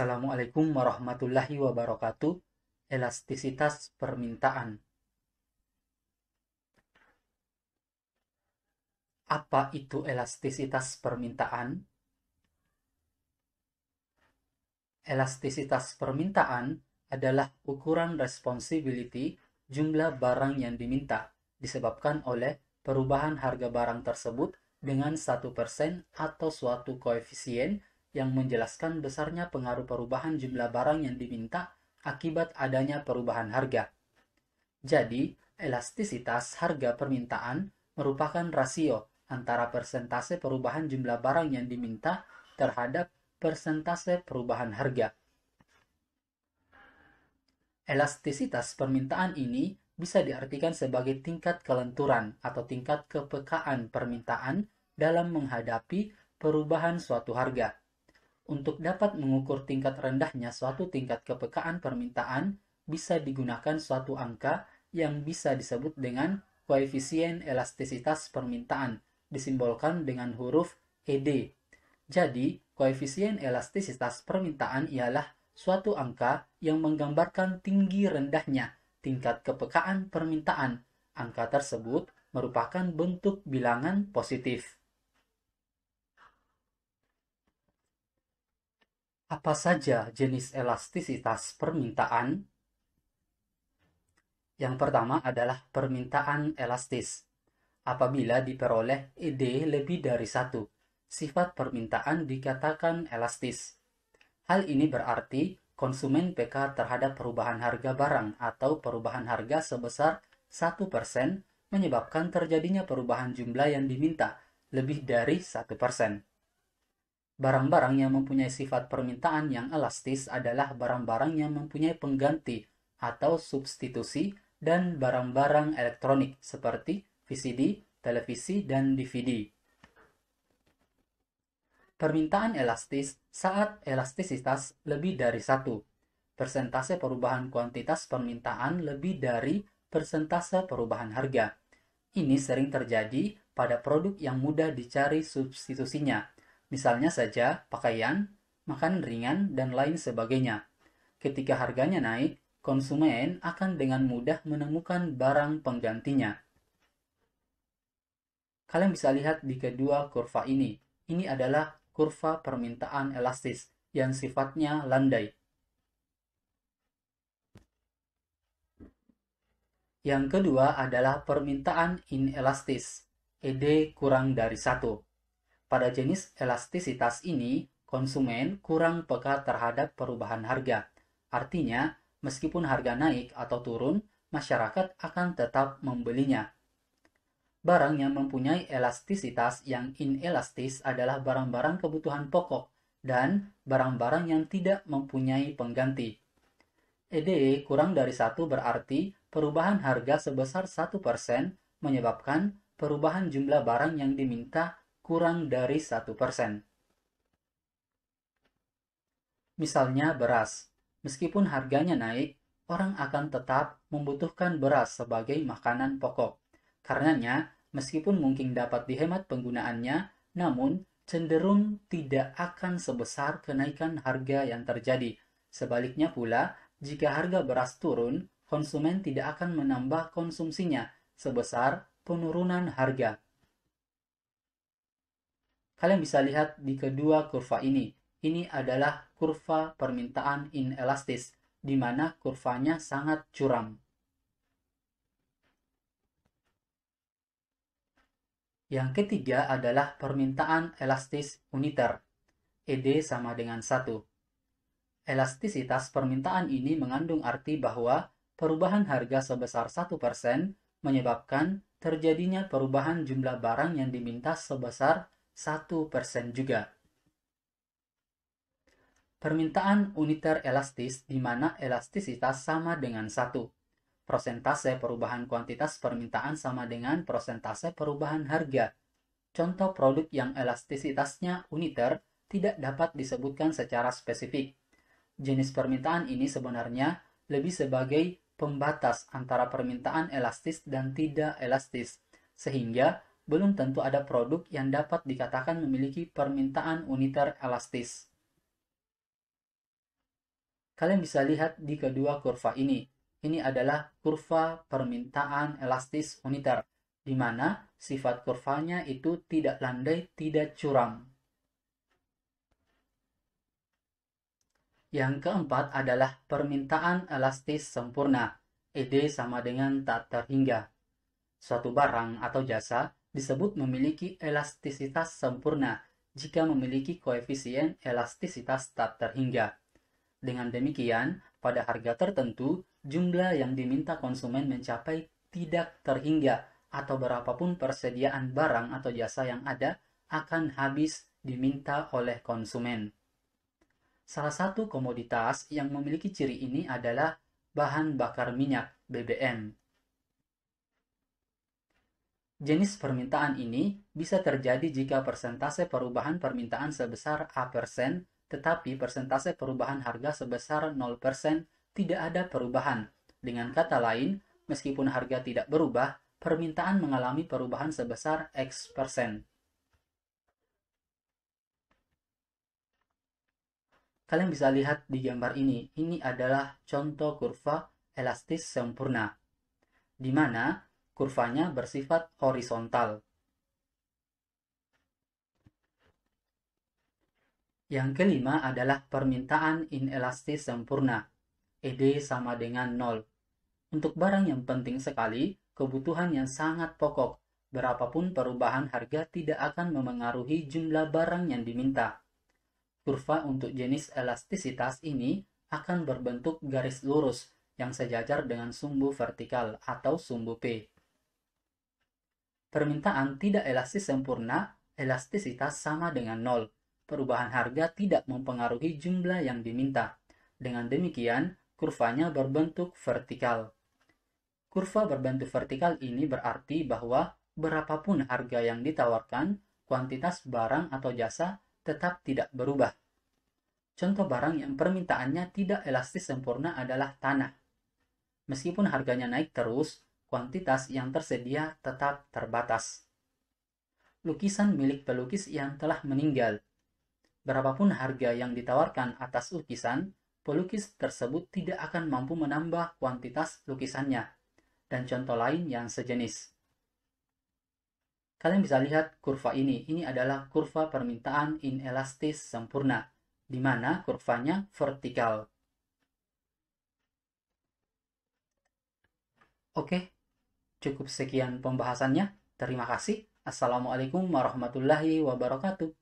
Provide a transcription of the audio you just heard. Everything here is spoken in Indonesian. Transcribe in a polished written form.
Assalamualaikum warahmatullahi wabarakatuh. Elastisitas permintaan. Apa itu elastisitas permintaan? Elastisitas permintaan adalah ukuran responsibility jumlah barang yang diminta disebabkan oleh perubahan harga barang tersebut dengan 1% atau suatu koefisien yang menjelaskan besarnya pengaruh perubahan jumlah barang yang diminta akibat adanya perubahan harga. Jadi, elastisitas harga permintaan merupakan rasio antara persentase perubahan jumlah barang yang diminta terhadap persentase perubahan harga. Elastisitas permintaan ini bisa diartikan sebagai tingkat kelenturan atau tingkat kepekaan permintaan dalam menghadapi perubahan suatu harga. Untuk dapat mengukur tingkat rendahnya suatu tingkat kepekaan permintaan, bisa digunakan suatu angka yang bisa disebut dengan koefisien elastisitas permintaan, disimbolkan dengan huruf ED. Jadi, koefisien elastisitas permintaan ialah suatu angka yang menggambarkan tinggi rendahnya tingkat kepekaan permintaan. Angka tersebut merupakan bentuk bilangan positif. Apa saja jenis elastisitas permintaan? Yang pertama adalah permintaan elastis. Apabila diperoleh ED lebih dari 1, sifat permintaan dikatakan elastis. Hal ini berarti konsumen peka terhadap perubahan harga barang atau perubahan harga sebesar 1% menyebabkan terjadinya perubahan jumlah yang diminta lebih dari 1%. Barang-barang yang mempunyai sifat permintaan yang elastis adalah barang-barang yang mempunyai pengganti atau substitusi dan barang-barang elektronik seperti VCD, televisi, dan DVD. Permintaan elastis saat elastisitas lebih dari 1. Persentase perubahan kuantitas permintaan lebih dari persentase perubahan harga. Ini sering terjadi pada produk yang mudah dicari substitusinya, misalnya saja pakaian, makanan ringan, dan lain sebagainya. Ketika harganya naik, konsumen akan dengan mudah menemukan barang penggantinya. Kalian bisa lihat di kedua kurva ini. Ini adalah kurva permintaan elastis yang sifatnya landai. Yang kedua adalah permintaan inelastis, ED kurang dari 1. Pada jenis elastisitas ini, konsumen kurang peka terhadap perubahan harga. Artinya, meskipun harga naik atau turun, masyarakat akan tetap membelinya. Barang yang mempunyai elastisitas yang inelastis adalah barang-barang kebutuhan pokok dan barang-barang yang tidak mempunyai pengganti. EDE kurang dari 1 berarti perubahan harga sebesar 1% menyebabkan perubahan jumlah barang yang diminta kurang dari 1%. Misalnya beras. Meskipun harganya naik, orang akan tetap membutuhkan beras sebagai makanan pokok. Karenanya, meskipun mungkin dapat dihemat penggunaannya, namun cenderung tidak akan sebesar kenaikan harga yang terjadi. Sebaliknya pula, jika harga beras turun, konsumen tidak akan menambah konsumsinya sebesar penurunan harga. Kalian bisa lihat di kedua kurva ini. Ini adalah kurva permintaan inelastis, di mana kurvanya sangat curam. Yang ketiga adalah permintaan elastis uniter, ED sama dengan 1. Elastisitas permintaan ini mengandung arti bahwa perubahan harga sebesar 1% menyebabkan terjadinya perubahan jumlah barang yang diminta sebesar 1% juga. Permintaan uniter elastis di mana elastisitas sama dengan 1. Persentase perubahan kuantitas permintaan sama dengan persentase perubahan harga. Contoh produk yang elastisitasnya uniter tidak dapat disebutkan secara spesifik. Jenis permintaan ini sebenarnya lebih sebagai pembatas antara permintaan elastis dan tidak elastis, sehingga belum tentu ada produk yang dapat dikatakan memiliki permintaan uniter elastis. Kalian bisa lihat di kedua kurva ini. Ini adalah kurva permintaan elastis uniter, di mana sifat kurvanya itu tidak landai, tidak curam. Yang keempat adalah permintaan elastis sempurna. ED sama dengan tak terhingga. Suatu barang atau jasa disebut memiliki elastisitas sempurna jika memiliki koefisien elastisitas tak terhingga. Dengan demikian, pada harga tertentu, jumlah yang diminta konsumen mencapai tidak terhingga atau berapapun persediaan barang atau jasa yang ada akan habis diminta oleh konsumen. Salah satu komoditas yang memiliki ciri ini adalah bahan bakar minyak (BBM). Jenis permintaan ini bisa terjadi jika persentase perubahan permintaan sebesar A%, tetapi persentase perubahan harga sebesar 0%, tidak ada perubahan. Dengan kata lain, meskipun harga tidak berubah, permintaan mengalami perubahan sebesar X%. Kalian bisa lihat di gambar ini. Ini adalah contoh kurva elastis sempurna, di mana kurvanya bersifat horizontal. Yang kelima adalah permintaan inelastis sempurna. ED sama dengan 0. Untuk barang yang penting sekali, kebutuhan yang sangat pokok, berapapun perubahan harga tidak akan memengaruhi jumlah barang yang diminta. Kurva untuk jenis elastisitas ini akan berbentuk garis lurus yang sejajar dengan sumbu vertikal atau sumbu P. Permintaan tidak elastis sempurna, elastisitas sama dengan 0. Perubahan harga tidak mempengaruhi jumlah yang diminta. Dengan demikian, kurvanya berbentuk vertikal. Kurva berbentuk vertikal ini berarti bahwa berapapun harga yang ditawarkan, kuantitas barang atau jasa tetap tidak berubah. Contoh barang yang permintaannya tidak elastis sempurna adalah tanah. Meskipun harganya naik terus, kuantitas yang tersedia tetap terbatas. Lukisan milik pelukis yang telah meninggal. Berapapun harga yang ditawarkan atas lukisan, pelukis tersebut tidak akan mampu menambah kuantitas lukisannya, dan contoh lain yang sejenis. Kalian bisa lihat kurva ini. Ini adalah kurva permintaan inelastis sempurna, di mana kurvanya vertikal. Oke, cukup sekian pembahasannya. Terima kasih. Assalamualaikum warahmatullahi wabarakatuh.